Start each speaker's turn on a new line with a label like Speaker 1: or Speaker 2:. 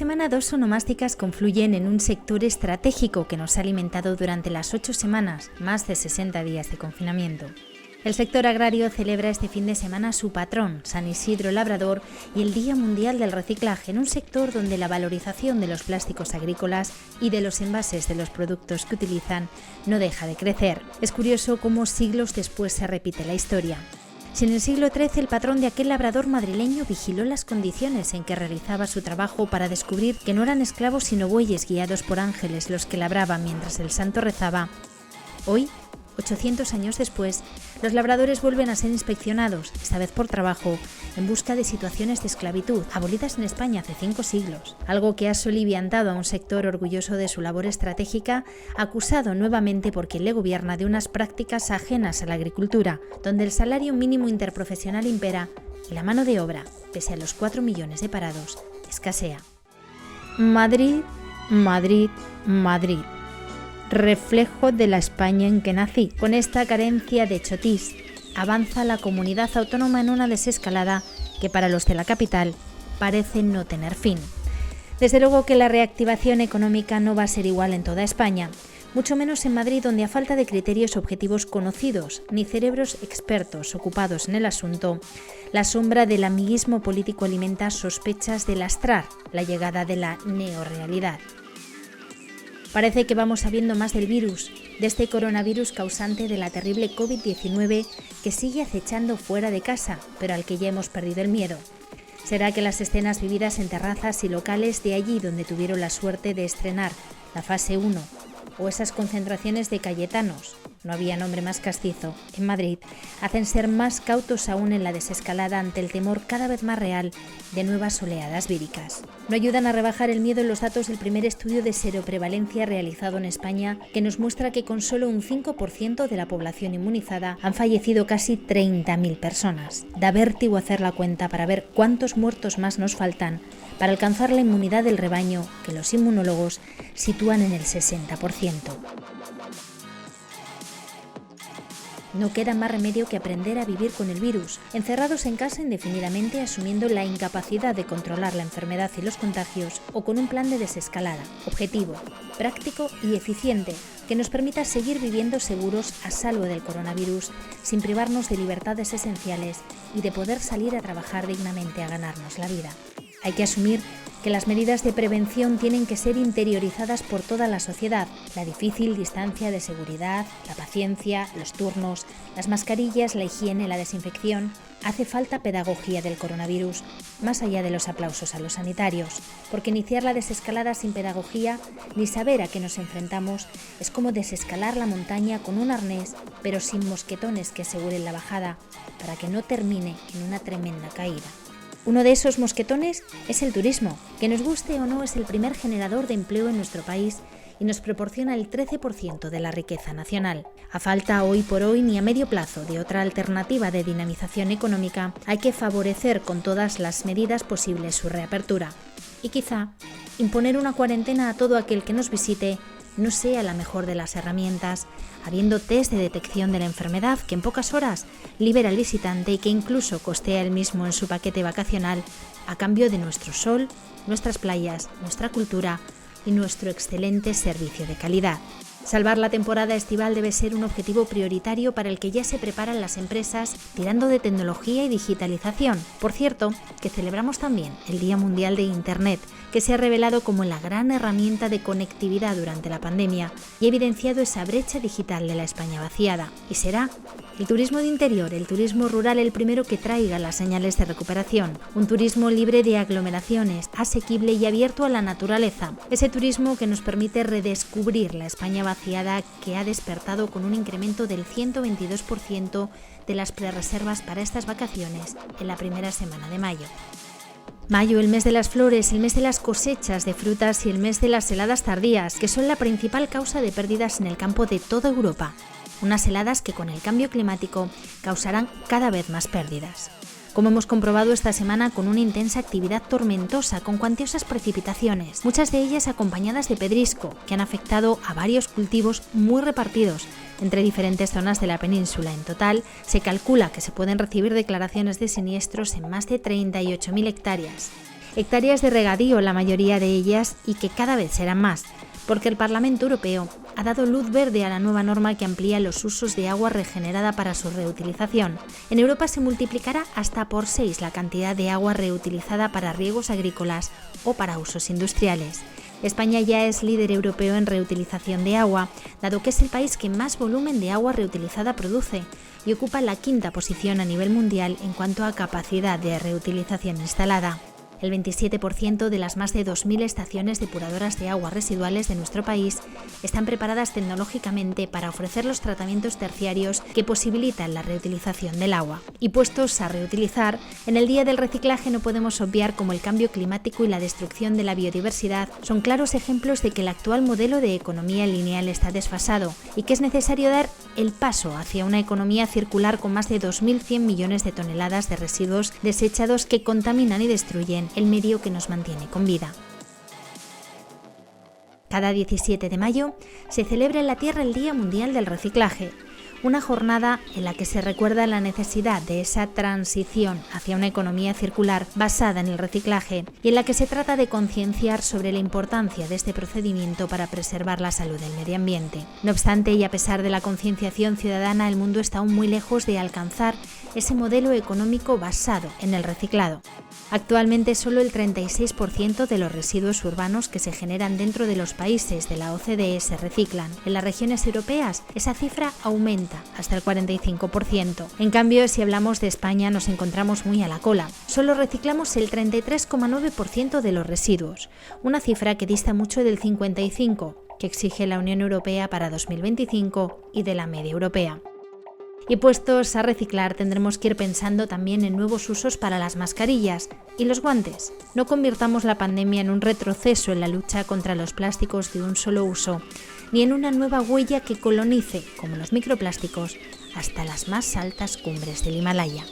Speaker 1: semana 2 onomásticas confluyen en un sector estratégico que nos ha alimentado durante las 8 semanas, más de 60 días de confinamiento. El sector agrario celebra este fin de semana su patrón, San Isidro Labrador, y el Día Mundial del Reciclaje, en un sector donde la valorización de los plásticos agrícolas y de los envases de los productos que utilizan no deja de crecer. Es curioso cómo siglos después se repite la historia. Si en el siglo XIII el patrón de aquel labrador madrileño vigiló las condiciones en que realizaba su trabajo para descubrir que no eran esclavos sino bueyes guiados por ángeles los que labraban mientras el santo rezaba, hoy, 800 años después, los labradores vuelven a ser inspeccionados, esta vez por trabajo, en busca de situaciones de esclavitud, abolidas en España hace 5 siglos. Algo que ha soliviantado a un sector orgulloso de su labor estratégica, acusado nuevamente por quien le gobierna de unas prácticas ajenas a la agricultura, donde el salario mínimo interprofesional impera y la mano de obra, pese a los 4 millones de parados, escasea. Madrid, Madrid, Madrid. Reflejo de la España en que nací. Con esta carencia de chotis, avanza la comunidad autónoma en una desescalada que para los de la capital parece no tener fin. Desde luego que la reactivación económica no va a ser igual en toda España, mucho menos en Madrid, donde a falta de criterios objetivos conocidos ni cerebros expertos ocupados en el asunto, la sombra del amiguismo político alimenta sospechas de lastrar la llegada de la neorrealidad. Parece que vamos sabiendo más del virus, de este coronavirus causante de la terrible COVID-19 que sigue acechando fuera de casa, pero al que ya hemos perdido el miedo. ¿Será que las escenas vividas en terrazas y locales de allí donde tuvieron la suerte de estrenar la fase 1, o esas concentraciones de cayetanos, no había nombre más castizo, en Madrid, hacen ser más cautos aún en la desescalada ante el temor cada vez más real de nuevas oleadas víricas? No ayudan a rebajar el miedo en los datos del primer estudio de seroprevalencia realizado en España, que nos muestra que con solo un 5% de la población inmunizada han fallecido casi 30.000 personas. Da vértigo hacer la cuenta para ver cuántos muertos más nos faltan para alcanzar la inmunidad del rebaño, que los inmunólogos sitúan en el 60%. No queda más remedio que aprender a vivir con el virus, encerrados en casa indefinidamente, asumiendo la incapacidad de controlar la enfermedad y los contagios, o con un plan de desescalada, objetivo, práctico y eficiente, que nos permita seguir viviendo seguros a salvo del coronavirus, sin privarnos de libertades esenciales y de poder salir a trabajar dignamente a ganarnos la vida. Hay que asumir que las medidas de prevención tienen que ser interiorizadas por toda la sociedad. La difícil distancia de seguridad, la paciencia, los turnos, las mascarillas, la higiene, la desinfección. Hace falta pedagogía del coronavirus, más allá de los aplausos a los sanitarios, porque iniciar la desescalada sin pedagogía ni saber a qué nos enfrentamos es como desescalar la montaña con un arnés, pero sin mosquetones que aseguren la bajada, para que no termine en una tremenda caída. Uno de esos mosquetones es el turismo, que nos guste o no es el primer generador de empleo en nuestro país y nos proporciona el 13% de la riqueza nacional. A falta hoy por hoy ni a medio plazo de otra alternativa de dinamización económica, hay que favorecer con todas las medidas posibles su reapertura. Y quizá imponer una cuarentena a todo aquel que nos visite no sea la mejor de las herramientas, habiendo test de detección de la enfermedad que en pocas horas libera al visitante y que incluso costea él mismo en su paquete vacacional a cambio de nuestro sol, nuestras playas, nuestra cultura y nuestro excelente servicio de calidad. Salvar la temporada estival debe ser un objetivo prioritario para el que ya se preparan las empresas tirando de tecnología y digitalización. Por cierto, que celebramos también el Día Mundial de Internet, que se ha revelado como la gran herramienta de conectividad durante la pandemia y ha evidenciado esa brecha digital de la España vaciada. Y será el turismo de interior, el turismo rural, el primero que traiga las señales de recuperación. Un turismo libre de aglomeraciones, asequible y abierto a la naturaleza. Ese turismo que nos permite redescubrir la España vaciada, que ha despertado con un incremento del 122% de las prerreservas para estas vacaciones en la primera semana de mayo. Mayo, el mes de las flores, el mes de las cosechas de frutas y el mes de las heladas tardías, que son la principal causa de pérdidas en el campo de toda Europa. Unas heladas que con el cambio climático causarán cada vez más pérdidas. Como hemos comprobado esta semana con una intensa actividad tormentosa con cuantiosas precipitaciones, muchas de ellas acompañadas de pedrisco, que han afectado a varios cultivos muy repartidos entre diferentes zonas de la península. En total, se calcula que se pueden recibir declaraciones de siniestros en más de 38.000 hectáreas. Hectáreas de regadío, la mayoría de ellas, y que cada vez serán más, porque el Parlamento Europeo ha dado luz verde a la nueva norma que amplía los usos de agua regenerada para su reutilización. En Europa se multiplicará hasta por 6 la cantidad de agua reutilizada para riegos agrícolas o para usos industriales. España ya es líder europeo en reutilización de agua, dado que es el país que más volumen de agua reutilizada produce y ocupa la 5ª posición a nivel mundial en cuanto a capacidad de reutilización instalada. El 27% de las más de 2.000 estaciones depuradoras de aguas residuales de nuestro país están preparadas tecnológicamente para ofrecer los tratamientos terciarios que posibilitan la reutilización del agua. Y puestos a reutilizar, en el Día del Reciclaje no podemos obviar cómo el cambio climático y la destrucción de la biodiversidad son claros ejemplos de que el actual modelo de economía lineal está desfasado y que es necesario dar el paso hacia una economía circular con más de 2.100 millones de toneladas de residuos desechados que contaminan y destruyen el medio que nos mantiene con vida. Cada 17 de mayo se celebra en la Tierra el Día Mundial del Reciclaje, una jornada en la que se recuerda la necesidad de esa transición hacia una economía circular basada en el reciclaje y en la que se trata de concienciar sobre la importancia de este procedimiento para preservar la salud del medio ambiente. No obstante, y a pesar de la concienciación ciudadana, el mundo está aún muy lejos de alcanzar ese modelo económico basado en el reciclado. Actualmente solo el 36% de los residuos urbanos que se generan dentro de los países de la OCDE se reciclan. En las regiones europeas esa cifra aumenta hasta el 45%. En cambio, si hablamos de España, nos encontramos muy a la cola. Solo reciclamos el 33,9% de los residuos, una cifra que dista mucho del 55% que exige la Unión Europea para 2025 y de la media europea. Y puestos a reciclar, tendremos que ir pensando también en nuevos usos para las mascarillas y los guantes. No convirtamos la pandemia en un retroceso en la lucha contra los plásticos de un solo uso, ni en una nueva huella que colonice, como los microplásticos, hasta las más altas cumbres del Himalaya.